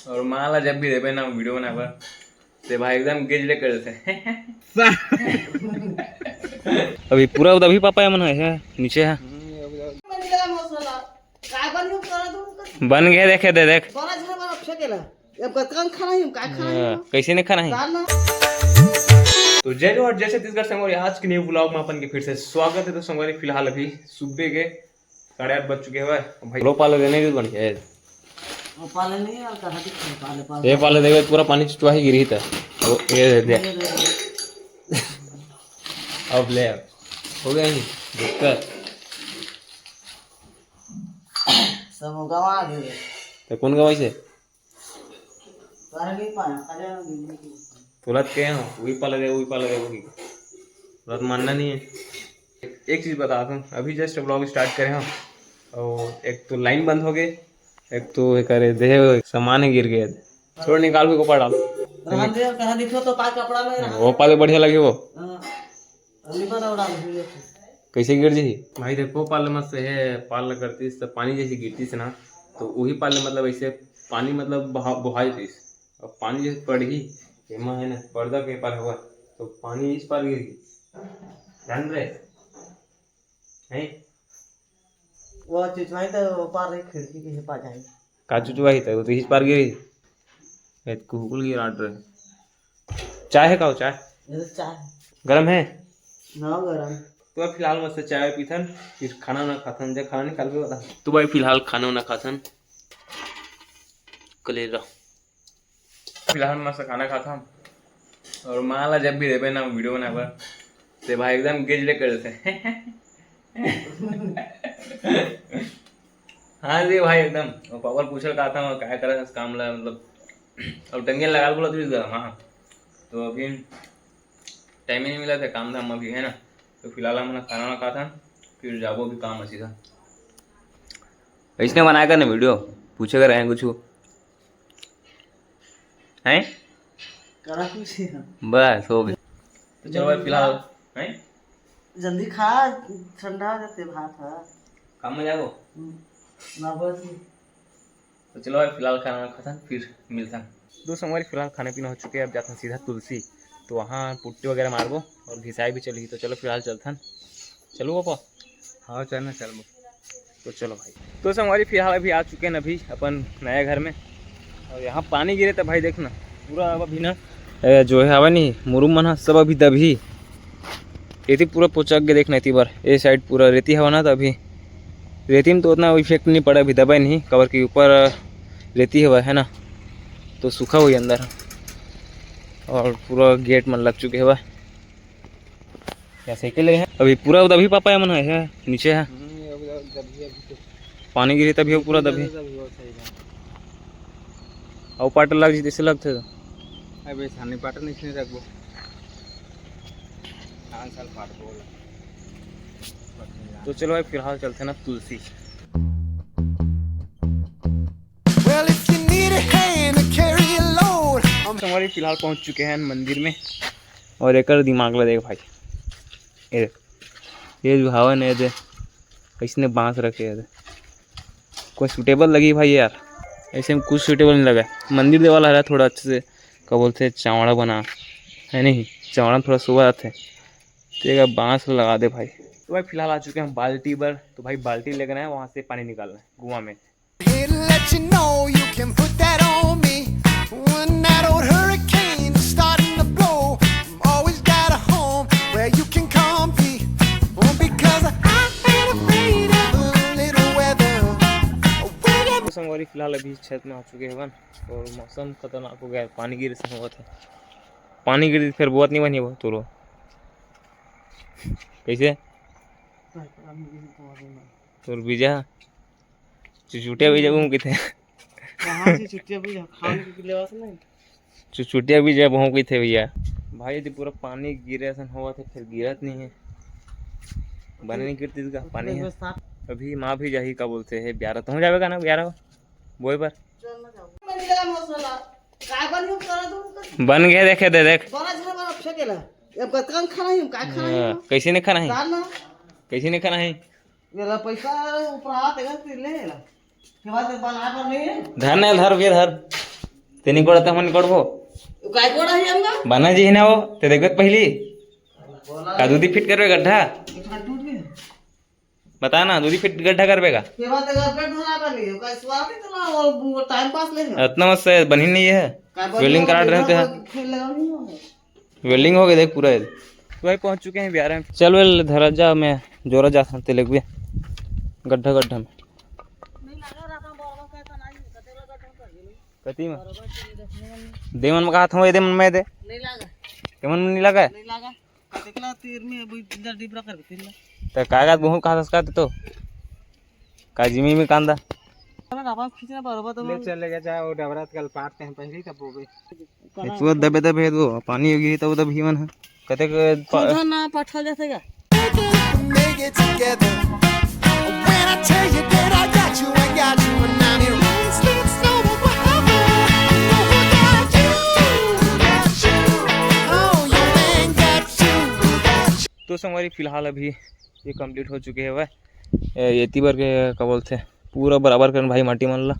और माला जब भी देवे ना वीडियो बना पर ते भाई एकदम गेजले कर देते अभी पूरा अभी पापा मन है नीचे है बन गया देखे दे देख कैसे नहीं खाना है। तो जय जोहर जय छत्तीसगढ़ संगवारी, आज के न्यू ब्लॉग में अपन के फिर से स्वागत है। तो संगवारी फिलहाल अभी सुबह के 8:30 बज चुके हैं भाई। लो पाले देने भी बन गया पाले नहीं यार कहां दिख ये पाले देवे पूरा पानी चुचवा ही गिरी था। ये दे अब ले हो गया नहीं दिक्कत सब गवा गए तो कौन गवाई से सारे नहीं पाया खाली तुरंत के हैं वही पाले दे वही तुरंत मानना नहीं है। एक चीज़ बताता हूँ, अभी जस्ट ब्लॉग स्टार्ट करे हम और एक तो लाइन बंद हो गई, एक तो करे दे सामान ही गिर गए। छोड़ निकाल भी ऊपर डाल कहां दिखो तो का कपड़ा में वो पाले बढ़िया लगे वो अली पर उड़ा कैसे गिर जी भाई। देखो पाले मत से है पाल करती तो पानी जैसी गिरती से ना तो वही पाले मतलब ऐसे पानी मतलब बहाई थी और पानी जैसे पड़ गई एमा है ना पर्दा के पार हुआ तो पानी इस पार गिर गई ध्यान रहे नहीं वो चुचवाई तो पार रे खिड़की के पास जाए का चुचवाई था वो तो इस पार गिरी कुकुल गिर आट रहे। चाय है का चाय ये चाय गरम है ना गरम। तो भाई फिलहाल मस्त चाय पीथन फिर खाना ना खाथन जब खाना निकाल के बता। तो भाई फिलहाल खाना ना खाथन कलेरा फिलहाल मस्त खाना खाता हूँ और माला जब भी देवे ना वीडियो बना पर ते भाई एकदम गेजले कर देते हाँ जी भाई एकदम पावर पूछल का था क्या करे काम ला मतलब अब टंगे लगा बोला तो हाँ तो अभी टाइम ही नहीं मिला था काम धाम अभी है ना। तो फिलहाल हमने खाना ना खा था फिर जाबो भी काम अच्छी था इसने बनाया कर ना वीडियो पूछे कर कुछ हैं करा कुछ बस हो गया। तो चलो भाई फिलहाल हैं जल्दी खा ठंडा हो जाते भात है काम में जाओ ना बस। तो चलो भाई फिलहाल खाना खाता फिर मिलता दोस्तों। हमारी फिलहाल खाने पीना हो चुके हैं, अब जाते हैं सीधा तुलसी तो वहाँ पुट्टी वगैरह मारबो और घिसाई भी चली तो चलो फिलहाल चलता चलो पापा हाँ चलना चल तो चलो भाई। तो हमारी फिलहाल अभी आ चुके हैं अभी अपन नया घर में और यहाँ पानी गिरे तो भाई देखना पूरा अभी ना जो है हवा नहीं मुरुम मना सब अभी दबी ये पूरा पोचक के देखना थी बार ये साइड पूरा रेती हवा ना तो अभी रेती में तो उतना इफेक्ट नहीं पड़ा अभी दबाई नहीं कवर के ऊपर रेती हवा है ना तो सूखा हुई अंदर और पूरा गेट मन लग चुके हैं क्या साइकिल लगे हैं अभी पूरा दबी पापा मन है नीचे है पानी गिरी तभी पूरा दबी और पाटर लग जी जैसे लगते तो अबे छानी पाटर नहीं रखबो साल पाट बोल। तो चलो भाई फिलहाल चलते हैं ना तुलसी। हमारी फिलहाल पहुंच चुके हैं मंदिर में और एक दिमाग लगा देख भाई ये जो हवन है दे इसने बांस रखे है कोई सूटेबल लगी भाई यार ऐसे में कुछ सूटेबल नहीं लगा। मंदिर दे वाला है थोड़ा अच्छे से क्या बोलते हैं चावड़ा बना है नहीं चावड़ा थोड़ा सुबह आते तो एक बांस लगा दे भाई। तो भाई फिलहाल आ चुके हैं बाल्टी पर तो भाई बाल्टी लेकर आए वहाँ से पानी निकालना है कुआं में। फिलहाल अभी छत में आ चुके हैं और मौसम खतरनाक हो गया है पानी गिर से हुआ था पानी गिरी फिर बहुत नहीं बनी वो तो लो कैसे तो बीजा चुटिया बीजा घूम के थे चुटिया बीजा घूम के थे भैया भाई यदि पूरा पानी गिरे ऐसा हुआ था फिर गिरत नहीं है बने नहीं गिरती इसका पानी है। अभी माँ भी जाही का बोलते हैं 11 तो हो जाएगा ना 11 बोए पर बन गया देखे दे देख कैसे नहीं खाना है कैसे नहीं खाना है पैसा ऊपर हाथ ले धर नहीं धर भी धर तेनी कोडता मन कोडबो काय कोड़ा है हमका बना जी ना वो ते देखत पहली का दूधी फिट करबे गड्ढा टूट गया बता ना दूधी फिट गड्ढा करबे का ये बात अगर पेट धरा बनी काय स्वाद नहीं चला और टाइम पास ले इतना मस्त है बनी नहीं है वेल्डिंग करा रहे थे खेल लगा नहीं होगा वेल्डिंग हो गई देख पूरा है तो भाई पहुंच चुके हैं बिहार में चल वेल धरा जा मैं जोरा जा सकते लग भी गड्ढा गड्ढा में कती में देमन में कहा था देमन में दे नहीं लगा देमन में नहीं लगा है नहीं लगा कतेकला तीर में अभी इधर डिबरा कर तीर तो कागज बहु कहा था तो काजिमी में कांदा आवाज खींचना बराबर तो ले चलेगा चाहे वो डबरात कल पाटते हैं पहले तब वो भी तो दबे दबे वो पानी होगी तब दब ही मन है कते पौधा ना पठल जैसे का Make it together. When I tell you that I got you, and I'm here. Sleep sober forever. Oh, got you. Oh, your man got you. तो संगवारी फिलहाल अभी ये कंप्लीट हो चुके हैं वह ये तीबर के क्या बोलते हैं पूरा बराबर करन भाई माटी मन ला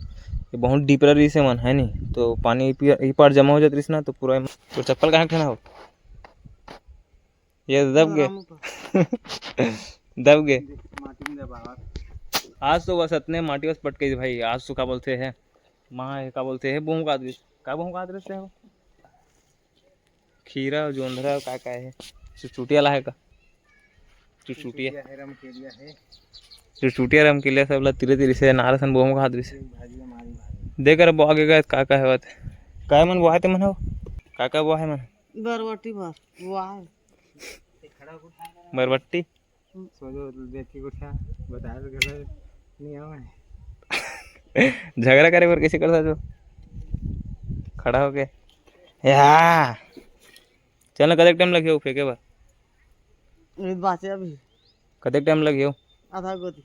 ये बहुत डीपर रही से मन है नहीं तो पानी ही पार जमा हो जाती ना तो पूरा तो चप्पल कहाँ ठना हो ये दब गए दब गए आज तो बस इतने माटी बस पट गई भाई आज तो क्या बोलते हैं माँ क्या बोलते हैं बहु का दृश्य क्या बहु का दृश्य है खीरा जोंधरा क्या है चुटिया ला है का चुटिया चुटिया रम के लिए सब ला तिरे तिरे से नारसन बहु का दृश्य देख रहे आगे का है बात काय मन वो है ते मन हो का वो है मन बरवटी भर वाह बरबट्टी सोचो देखी कुछ बताया तो घर नहीं आवे झगड़ा करे पर कैसे करता जो खड़ा हो के या चल कदे टाइम लगे हो फेंके बार बाचे अभी कदे टाइम लगे हो आधा गोदी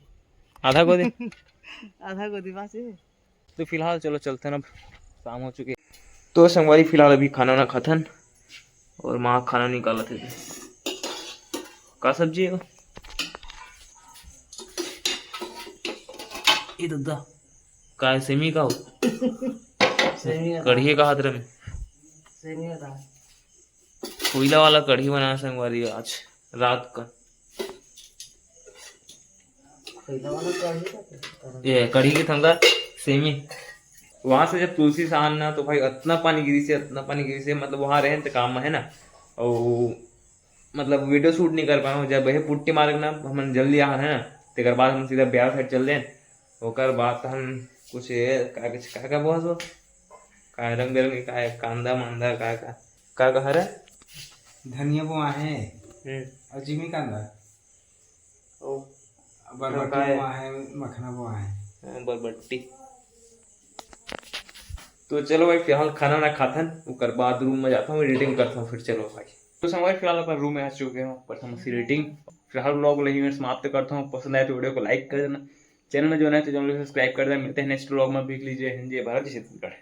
आधा गोदी बाचे तो फिलहाल चलो चलते हैं अब शाम हो चुकी है तो संगवारी फिलहाल अभी खाना ना खाथन और माँ खाना निकाला थे का सब्जी है ये दादा का सेमी का हो कढ़ी का हाथ में कोयला वाला कढ़ी बना संगवारी आज रात का ये कढ़ी के थंगा सेमी वहां से जब तुलसी से आना तो भाई इतना पानी गिरी से मतलब वहां रहे तो काम में है ना और मतलब वीडियो शूट नहीं कर पाए जब वही पुट्टी मारे ना हम जल्दी आ है ना तेकर बाद हम सीधा ब्याह साइड चल दें ओकर बाद हम कुछ का बहुत का रंग बिरंगे का कांदा मांदा का हरा धनिया बोआ है और जिमी कांदा ओ बरबट्टी बोआ है मखना बोआ है बरबट्टी तो चलो भाई फिलहाल खाना ना खाथन उसके बाद रूम में जाता हूँ एडिटिंग करता हूँ फिर चलो भाई तो समय फिलहाल अपना रूम में आ चुके हैं प्रथम सी रेटिंग फिलहाल व्लॉग यहीं समाप्त करता हूँ पसंद आए तो वीडियो को लाइक कर देना चैनल में जो है तो चैनल को सब्सक्राइब कर देना मिलते हैं नेक्स्ट व्लॉग में देख लीजिए हिंदी भारत छत्तीसगढ़।